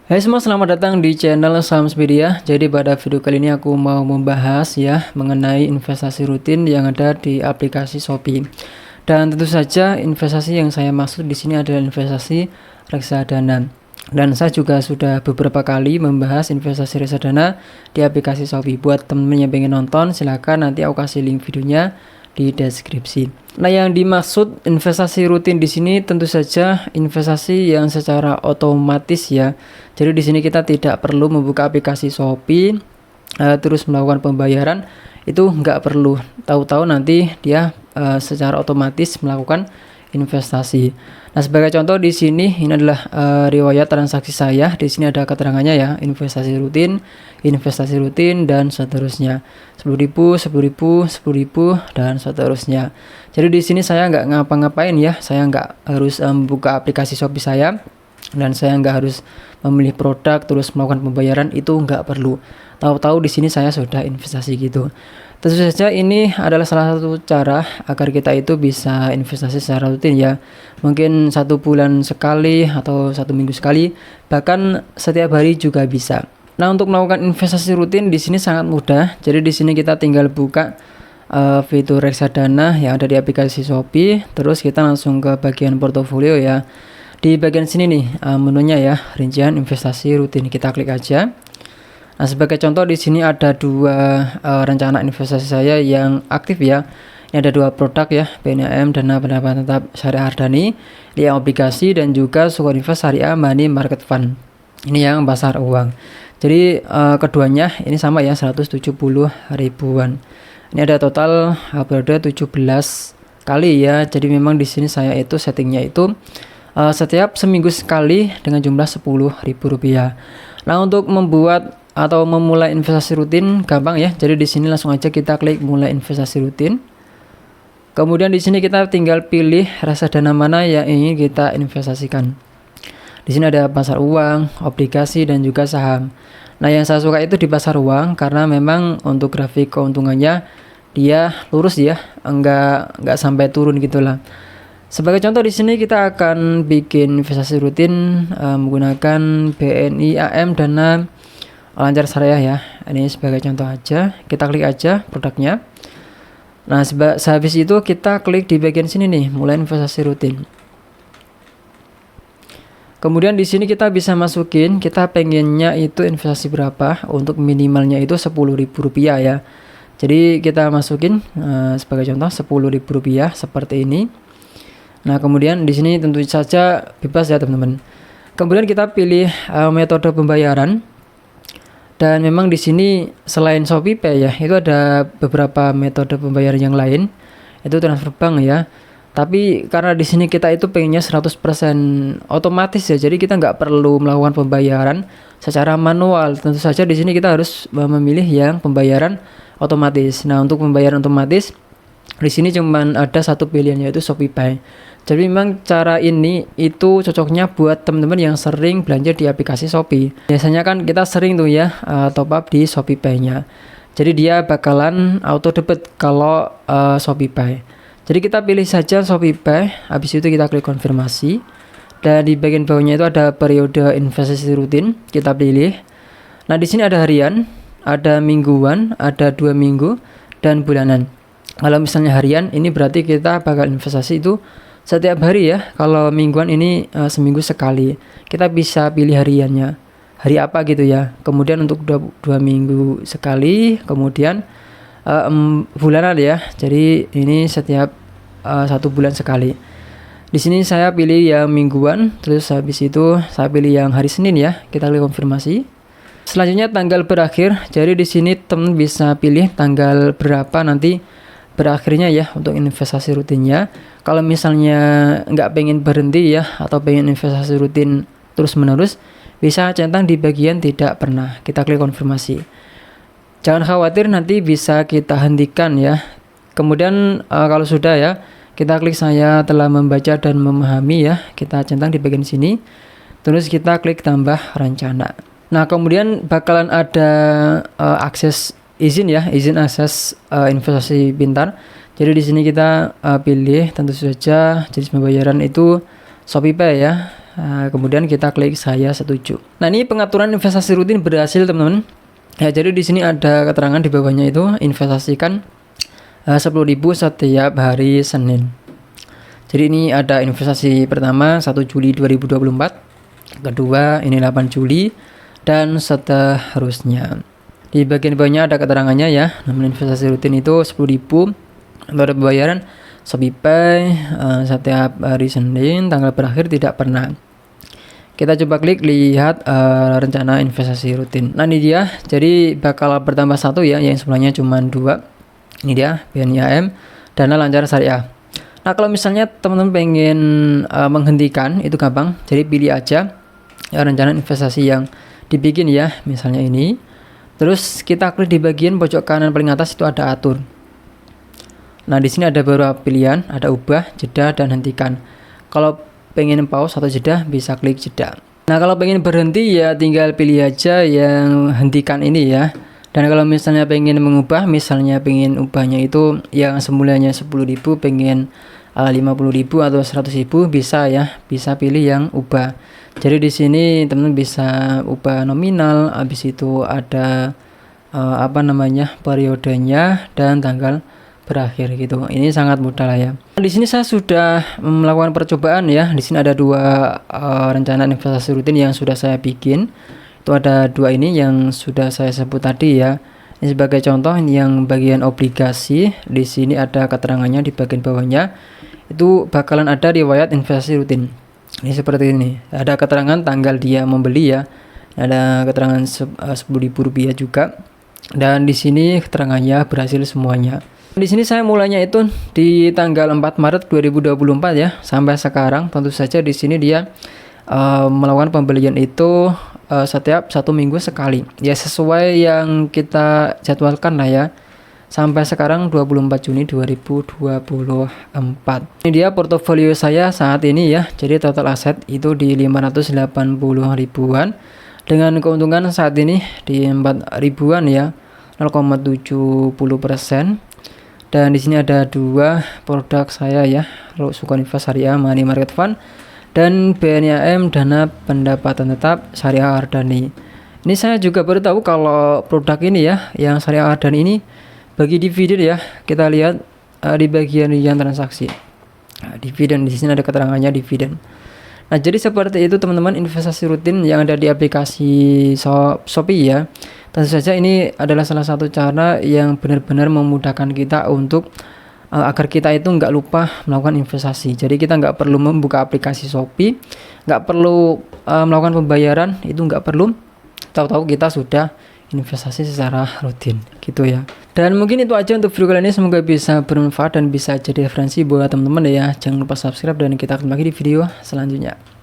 Hai semua, selamat datang di channel Samspedia. Jadi pada video kali ini aku mau membahas ya mengenai investasi rutin yang ada di aplikasi Shopee. Dan tentu saja investasi yang saya maksud di sini adalah investasi reksadana. Dan saya juga sudah beberapa kali membahas investasi reksadana di aplikasi Shopee. Buat temen-temen yang pengen nonton, silahkan nanti aku kasih link videonya di deskripsi. Nah, yang dimaksud investasi rutin di sini tentu saja investasi yang secara otomatis ya. Jadi di sini kita tidak perlu membuka aplikasi Shopee terus melakukan pembayaran, itu nggak perlu. Tahu-tahu nanti dia secara otomatis melakukan investasi. Nah, sebagai contoh di sini ini adalah riwayat transaksi saya. Di sini ada keterangannya ya, investasi rutin dan seterusnya. 10.000, 10.000, 10.000 dan seterusnya. Jadi di sini saya nggak ngapa-ngapain ya. Saya nggak harus membuka aplikasi Shopee saya dan saya nggak harus memilih produk terus melakukan pembayaran, itu nggak perlu. Tahu-tahu di sini saya sudah investasi gitu. Tentu saja ini adalah salah satu cara agar kita itu bisa investasi secara rutin ya. Mungkin 1 bulan sekali atau 1 minggu sekali, bahkan setiap hari juga bisa. Nah, untuk melakukan investasi rutin di sini sangat mudah. Jadi di sini kita tinggal buka fitur reksadana yang ada di aplikasi Shopee, terus kita langsung ke bagian portofolio ya. Di bagian sini nih menunya ya, rincian investasi rutin, kita klik aja. Nah, sebagai contoh di sini ada dua rencana investasi saya yang aktif ya. Ini ada dua produk ya, PNAM Dana Pendapatan Tetap Syariah Ardhani, yang obligasi dan juga Sukoinvest Syariah Money Market Fund. Ini yang pasar uang. Jadi keduanya ini sama ya, 170 ribuan. Ini ada total periode 17 kali ya. Jadi memang di sini saya itu settingnya itu setiap seminggu sekali dengan jumlah Rp10.000. Nah, untuk membuat atau memulai investasi rutin gampang ya. Jadi di sini langsung aja kita klik mulai investasi rutin. Kemudian di sini kita tinggal pilih reksadana mana yang ingin kita investasikan. Di sini ada pasar uang, obligasi dan juga saham. Nah, yang saya suka itu di pasar uang karena memang untuk grafik keuntungannya dia lurus ya, enggak sampai turun gitulah. Sebagai contoh di sini kita akan bikin investasi rutin menggunakan BNI AM Dana Lancar Syariah ya. Ini sebagai contoh aja, kita klik aja produknya. Nah, sehabis itu kita klik di bagian sini nih, mulai investasi rutin. Kemudian di sini kita bisa masukin kita pengennya itu investasi berapa. Untuk minimalnya itu Rp10.000 ya. Jadi kita masukin sebagai contoh Rp10.000 seperti ini. Nah, kemudian di sini tentu saja bebas ya teman-teman. Kemudian kita pilih metode pembayaran. Dan memang di sini selain ShopeePay ya, itu ada beberapa metode pembayaran yang lain. Itu transfer bank ya. Tapi karena di sini kita itu pengennya 100% otomatis ya. Jadi kita nggak perlu melakukan pembayaran secara manual. Tentu saja di sini kita harus memilih yang pembayaran otomatis. Nah, untuk pembayaran otomatis di sini cuman ada satu pilihan, yaitu ShopeePay. Jadi memang cara ini itu cocoknya buat teman-teman yang sering belanja di aplikasi Shopee. Biasanya kan kita sering tuh ya top up di ShopeePay-nya. Jadi dia bakalan auto debit kalau ShopeePay. Jadi kita pilih saja ShopeePay, habis itu kita klik konfirmasi. Dan di bagian bawahnya itu ada periode investasi rutin, kita pilih. Nah, di sini ada harian, ada mingguan, ada 2 minggu dan bulanan. Kalau misalnya harian, ini berarti kita bakal investasi itu setiap hari ya. Kalau mingguan ini seminggu sekali. Kita bisa pilih hariannya, hari apa gitu ya. Kemudian untuk 2 minggu sekali. Kemudian bulanan ya. Jadi ini setiap 1 bulan sekali. Di sini saya pilih yang mingguan. Terus habis itu saya pilih yang hari Senin ya. Kita klik konfirmasi. Selanjutnya tanggal berakhir. Jadi di sini teman bisa pilih tanggal berapa nanti berakhirnya ya untuk investasi rutinnya. Kalau misalnya nggak pengen berhenti ya, atau pengen investasi rutin terus menerus, bisa centang di bagian tidak pernah. Kita klik konfirmasi. Jangan khawatir, nanti bisa kita hentikan ya. Kemudian kalau sudah ya, kita klik saya telah membaca dan memahami ya. Kita centang di bagian sini. Terus kita klik tambah rencana. Nah, kemudian bakalan ada akses izin ya, izin akses investasi pintar. Jadi di sini kita pilih tentu saja jenis pembayaran itu ShopeePay ya. kemudian kita klik saya setuju. Nah, ini pengaturan investasi rutin berhasil teman-teman. Ya, jadi di sini ada keterangan di bawahnya itu investasikan 10.000 setiap hari Senin. Jadi ini ada investasi pertama 1 Juli 2024, kedua ini 8 Juli dan seterusnya. Di bagian bawahnya ada keterangannya ya. Namun investasi rutin itu 10.000 untuk ada pembayaran ShopeePay setiap hari Senin, tanggal berakhir tidak pernah. Kita coba klik lihat rencana investasi rutin. Nah, ini dia. Jadi bakal bertambah satu ya, yang sebelumnya cuma 2. Ini dia BNI Dana Lancar Syariah. Nah, kalau misalnya teman-teman pengen menghentikan itu gampang. Jadi pilih aja rencana investasi yang dibikin ya, misalnya ini. Terus kita klik di bagian pojok kanan paling atas itu ada atur. Nah, di sini ada beberapa pilihan, ada ubah, jeda, dan hentikan. Kalau pengen pause atau jeda, bisa klik jeda. Nah, kalau pengen berhenti ya tinggal pilih aja yang hentikan ini ya. Dan kalau misalnya pengen mengubah, misalnya pengen ubahnya itu yang semulanya 10.000 pengen 50.000 atau 100.000 bisa ya, bisa pilih yang ubah. Jadi di sini teman-teman bisa ubah nominal, habis itu ada periodenya dan tanggal berakhir gitu. Ini sangat mudah lah ya. Di sini saya sudah melakukan percobaan ya. Di sini ada 2 rencana investasi rutin yang sudah saya bikin. Itu ada 2 ini yang sudah saya sebut tadi ya. Ini sebagai contoh yang bagian obligasi. Di sini ada keterangannya di bagian bawahnya. Itu bakalan ada riwayat investasi rutin. Ini seperti ini. Ada keterangan tanggal dia membeli ya. Ada keterangan Rp10.000 juga. Dan di sini keterangannya berhasil semuanya. Di sini saya mulainya itu di tanggal 4 Maret 2024 ya, sampai sekarang. Tentu saja di sini dia melakukan pembelian itu setiap 1 minggu sekali. Ya sesuai yang kita jadwalkan lah ya. Sampai sekarang 24 Juni 2024. Ini dia portofolio saya saat ini ya. Jadi total aset itu di 580 ribuan dengan keuntungan saat ini di 4 ribuan ya, 0,70%. Dan di sini ada 2 produk saya ya, Sukonivest Syariah Money Market Fund dan BNI Dana Pendapatan Tetap Syariah Ardhani. Ini saya juga baru tahu kalau produk ini ya, yang Syariah Ardhani ini bagi dividen ya. Kita lihat di bagian rincian transaksi. Nah, dividen di sini ada keterangannya dividen. Nah, jadi seperti itu teman-teman investasi rutin yang ada di aplikasi Shopee ya. Tentu saja ini adalah salah satu cara yang benar-benar memudahkan kita untuk agar kita itu nggak lupa melakukan investasi. Jadi kita nggak perlu membuka aplikasi Shopee, nggak perlu melakukan pembayaran, itu nggak perlu. Tahu-tahu kita sudah investasi secara rutin gitu ya. Dan mungkin itu aja untuk video kali ini, semoga bisa bermanfaat dan bisa jadi referensi buat teman-teman ya. Jangan lupa subscribe dan kita ketemu lagi di video selanjutnya.